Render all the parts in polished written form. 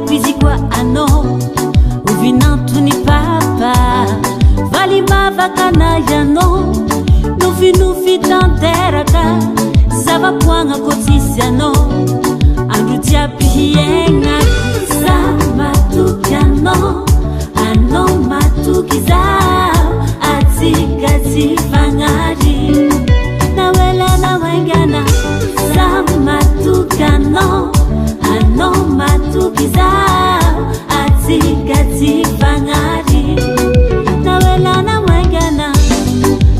bizikwa ano uvinantuni papa vali mavakana yano nufi tanteraka zavapoagna kotisiano andro jiaby hiegna za matoky ano matoky zao atsika tsy fagnary nawelana maingana za matoky ano matoky zao atsika tsy fagnary nawelana maingana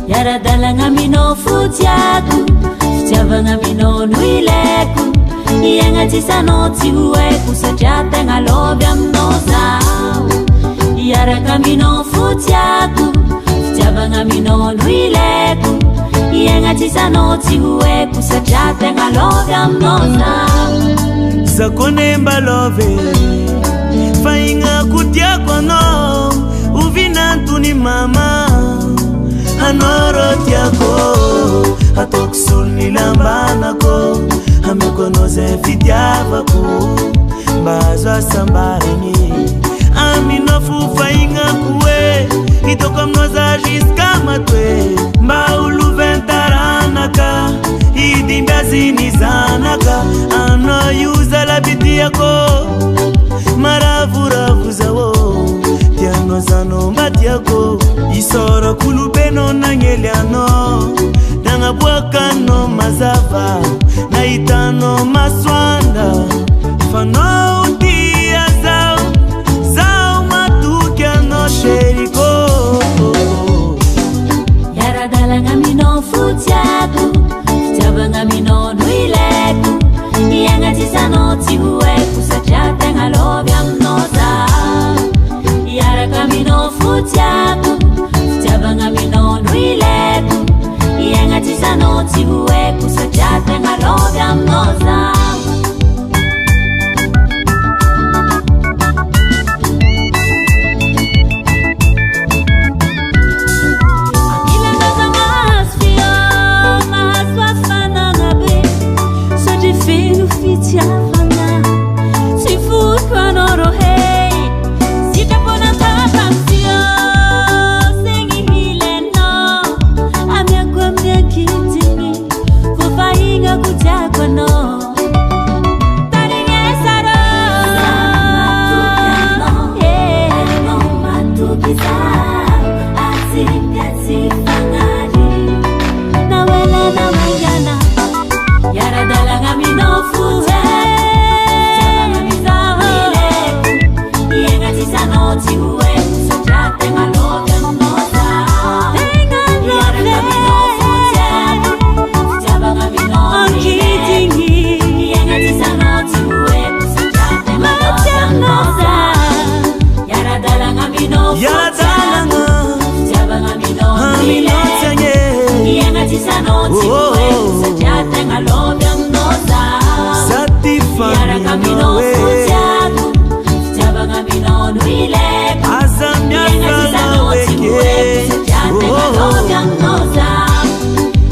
yaradalagna aminao fotiako fitiavagna aminao no ileko iagna tsisanao tsy ho haiko satria tegna lovy aminao zao iaraka aminao fotiako fitiavagna aminao no ileko iagna tsisanao tsy ho haiko satria tegna lovy aminao zao zakonemba love faigna kotiako anao ovinantony mama anoro tiako ataoko solony lambanako ameko anao zay fitiavako mba azo asambarigny aminao fofaignako hoe hitako aminao za jiska matoe mba oloventaranaka hidimbiaziny zanaka anao io zalabitiako maravuravo zao tianao zanao mba tiako isora kolobenao nagnelianao nagnaboakanao mazava nahitanao masoandra fanao tia zao matoky anao sheriko yaradalagna aminao fotiako fitiavagna aminao no ileko iagna tsisanao tsy ho haiko satria tegna lovy aminao zao iaraka aminao fotiako fitiavagna aminao no ileko iagna tsisanao tsy ho haiko satria tegna lovy aminao zao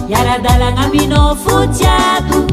yaradalagna aminao fotiako